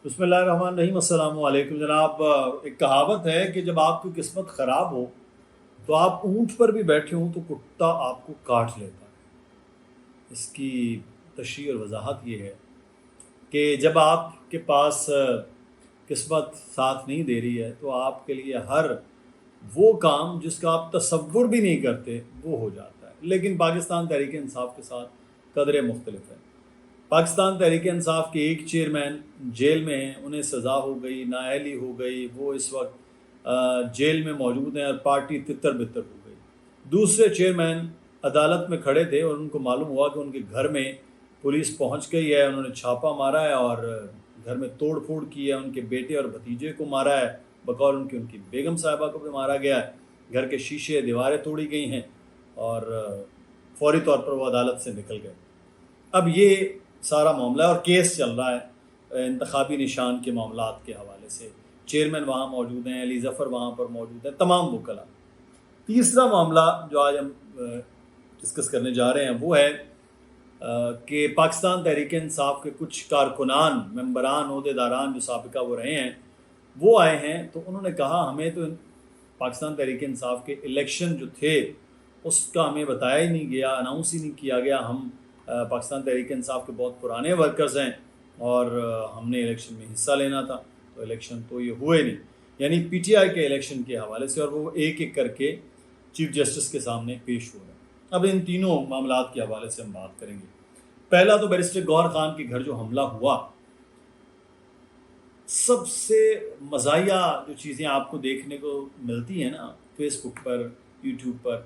بسم اللہ الرحمن الرحیم۔ السلام علیکم جناب۔ ایک کہاوت ہے کہ جب آپ کی قسمت خراب ہو تو آپ اونٹ پر بھی بیٹھے ہوں تو کتا آپ کو کاٹ لیتا ہے۔ اس کی تشریح اور وضاحت یہ ہے کہ جب آپ کے پاس قسمت ساتھ نہیں دے رہی ہے تو آپ کے لیے ہر وہ کام جس کا آپ تصور بھی نہیں کرتے وہ ہو جاتا ہے۔ لیکن پاکستان تحریک انصاف کے ساتھ قدرے مختلف ہیں۔ پاکستان تحریک انصاف کے ایک چیئرمین جیل میں ہیں، انہیں سزا ہو گئی، نااہلی ہو گئی، وہ اس وقت جیل میں موجود ہیں اور پارٹی تتر بتر ہو گئی۔ دوسرے چیئرمین عدالت میں کھڑے تھے اور ان کو معلوم ہوا کہ ان کے گھر میں پولیس پہنچ گئی ہے، انہوں نے چھاپا مارا ہے اور گھر میں توڑ پھوڑ کی ہے، ان کے بیٹے اور بھتیجے کو مارا ہے، بقول ان کی بیگم صاحبہ کو بھی مارا گیا ہے، گھر کے شیشے دیواریں توڑی گئی ہیں اور فوری طور پر وہ عدالت سے نکل گئے۔ اب یہ سارا معاملہ ہے اور کیس چل رہا ہے انتخابی نشان کے معاملات کے حوالے سے۔ چیئرمین وہاں موجود ہیں، علی ظفر وہاں پر موجود ہیں، تمام وکلاء۔ تیسرا معاملہ جو آج ہم ڈسکس کرنے جا رہے ہیں وہ ہے کہ پاکستان تحریک انصاف کے کچھ کارکنان، ممبران، عہدیداران جو سابقہ وہ رہے ہیں وہ آئے ہیں، تو انہوں نے کہا ہمیں تو پاکستان تحریک انصاف کے الیکشن جو تھے اس کا ہمیں بتایا ہی نہیں گیا، اناؤنس ہی نہیں کیا گیا۔ ہم پاکستان تحریک انصاف کے بہت پرانے ورکرز ہیں اور ہم نے الیکشن میں حصہ لینا تھا، تو الیکشن تو یہ ہوئے نہیں، یعنی پی ٹی آئی کے الیکشن کے حوالے سے، اور وہ ایک ایک کر کے چیف جسٹس کے سامنے پیش ہو رہے ہیں۔ اب ان تینوں معاملات کے حوالے سے ہم بات کریں گے۔ پہلا تو بیرسٹر گوہر خان کے گھر جو حملہ ہوا، سب سے مزاحیہ جو چیزیں آپ کو دیکھنے کو ملتی ہیں نا فیس بک پر، یوٹیوب پر،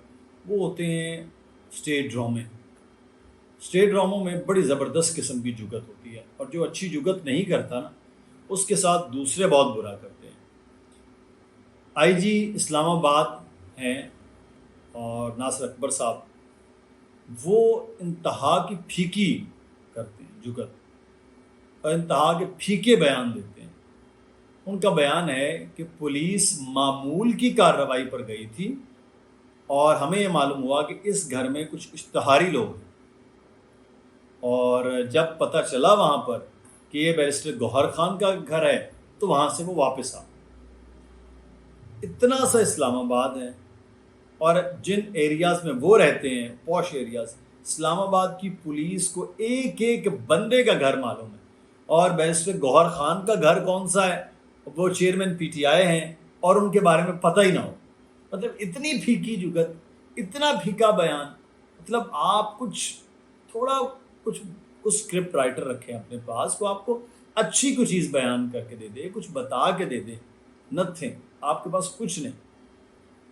وہ ہوتے ہیں اسٹیج ڈرامے۔ اسٹیج ڈراموں میں بڑی زبردست قسم کی جگت ہوتی ہے، اور جو اچھی جگت نہیں کرتا نا اس کے ساتھ دوسرے بہت برا کرتے ہیں۔ آئی جی اسلام آباد ہیں اور ناصر اکبر صاحب، وہ انتہا کی پھیکی کرتے ہیں جگت، اور انتہا کے پھیکے بیان دیتے ہیں۔ ان کا بیان ہے کہ پولیس معمول کی کارروائی پر گئی تھی اور ہمیں یہ معلوم ہوا کہ اس گھر میں کچھ اشتہاری لوگ ہیں، اور جب پتہ چلا وہاں پر کہ یہ بیرسٹر گوہر خان کا گھر ہے تو وہاں سے وہ واپس آ۔ اتنا سا اسلام آباد ہے، اور جن ایریاز میں وہ رہتے ہیں پوش ایریاز، اسلام آباد کی پولیس کو ایک ایک بندے کا گھر معلوم ہے، اور بیرسٹر گوہر خان کا گھر کون سا ہے وہ چیئرمین پی ٹی آئی ہیں اور ان کے بارے میں پتہ ہی نہ ہو۔ مطلب اتنی پھیکی جگت، اتنا پھیکا بیان۔ مطلب آپ تھوڑا کچھ اسکرپٹ رائٹر رکھیں اپنے پاس، کو آپ کو اچھی کوئی چیز بیان کر کے دے دے، کچھ بتا کے دے دے، نتھنگ، آپ کے پاس کچھ نہیں۔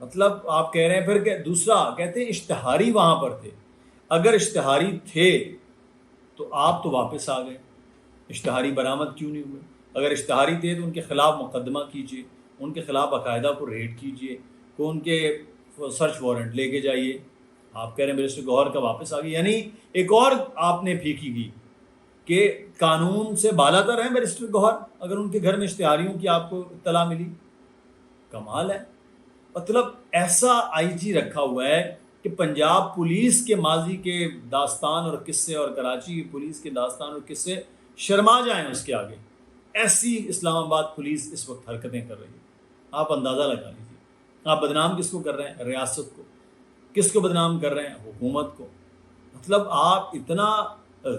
مطلب آپ کہہ رہے ہیں پھر کہ دوسرا کہتے ہیں اشتہاری وہاں پر تھے۔ اگر اشتہاری تھے تو آپ تو واپس آ گئے، اشتہاری برآمد کیوں نہیں ہوئے؟ اگر اشتہاری تھے تو ان کے خلاف مقدمہ کیجئے، ان کے خلاف باقاعدہ کو ریڈ کیجئے، کو ان کے سرچ وارنٹ لے کے جائیے۔ آپ کہہ رہے ہیں بیرسٹر گوہر کا واپس آ گئی، یعنی ایک اور آپ نے پھیکی گئی کہ قانون سے بالا تر ہیں بیرسٹر گوہر اگر ان کے گھر میں اشتہاریوں کی آپ کو اطلاع ملی۔ کمال ہے۔ مطلب ایسا آئی جی رکھا ہوا ہے کہ پنجاب پولیس کے ماضی کے داستان اور قصے اور کراچی کی پولیس کے داستان اور قصے شرما جائیں اس کے آگے۔ ایسی اسلام آباد پولیس اس وقت حرکتیں کر رہی ہے، آپ اندازہ لگا لیجیے۔ آپ بدنام کس کو کر رہے ہیں؟ ریاست کو۔ کس کو بدنام کر رہے ہیں؟ حکومت کو۔ مطلب آپ اتنا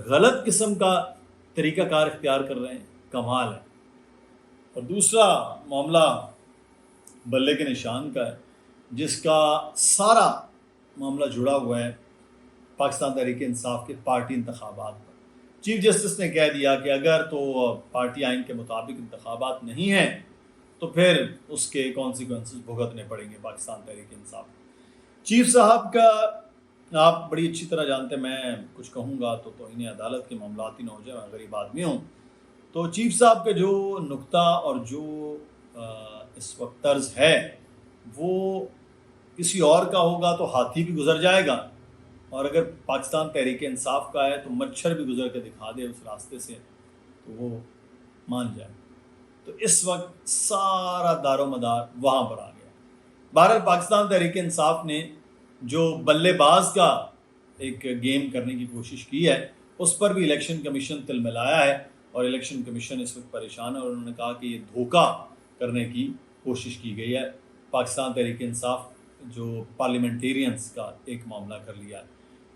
غلط قسم کا طریقہ کار اختیار کر رہے ہیں، کمال ہے۔ اور دوسرا معاملہ بلے کے نشان کا ہے، جس کا سارا معاملہ جڑا ہوا ہے پاکستان تحریک انصاف کے پارٹی انتخابات پر۔ چیف جسٹس نے کہہ دیا کہ اگر تو پارٹی آئین کے مطابق انتخابات نہیں ہیں تو پھر اس کے کانسیکوینسز بھگتنے پڑیں گے پاکستان تحریک انصاف۔ چیف صاحب کا آپ بڑی اچھی طرح جانتے ہیں، میں کچھ کہوں گا تو توہین عدالت کے معاملات ہی نہ ہو جائے، میں غریب آدمی ہوں۔ تو چیف صاحب کا جو نقطہ اور جو اس وقت طرز ہے وہ کسی اور کا ہوگا تو ہاتھی بھی گزر جائے گا، اور اگر پاکستان تحریک انصاف کا ہے تو مچھر بھی گزر کے دکھا دے اس راستے سے تو وہ مان جائے۔ تو اس وقت سارا دار و مدار وہاں پر آ گیا۔ بہرحال پاکستان تحریک انصاف نے جو بلے باز کا ایک گیم کرنے کی کوشش کی ہے، اس پر بھی الیکشن کمیشن تل ملایا ہے، اور الیکشن کمیشن اس وقت پریشان ہے، اور انہوں نے کہا کہ یہ دھوکہ کرنے کی کوشش کی گئی ہے۔ پاکستان تحریک انصاف جو پارلیمنٹیرینز کا ایک معاملہ کر لیا ہے۔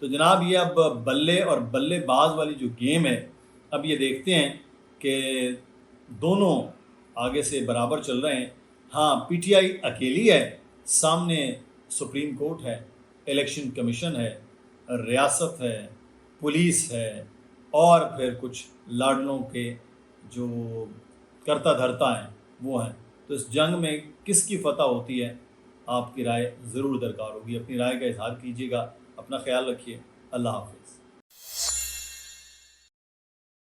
تو جناب یہ اب بلے اور بلے باز والی جو گیم ہے، اب یہ دیکھتے ہیں کہ دونوں آگے سے برابر چل رہے ہیں۔ ہاں پی ٹی آئی اکیلی ہے، سامنے سپریم کورٹ ہے، الیکشن کمیشن ہے، ریاست ہے، پولیس ہے، اور پھر کچھ لاڈلوں کے جو کرتا دھرتا ہیں وہ ہیں۔ تو اس جنگ میں کس کی فتح ہوتی ہے، آپ کی رائے ضرور درکار ہوگی۔ اپنی رائے کا اظہار کیجیے گا۔ اپنا خیال رکھیے۔ اللہ حافظ۔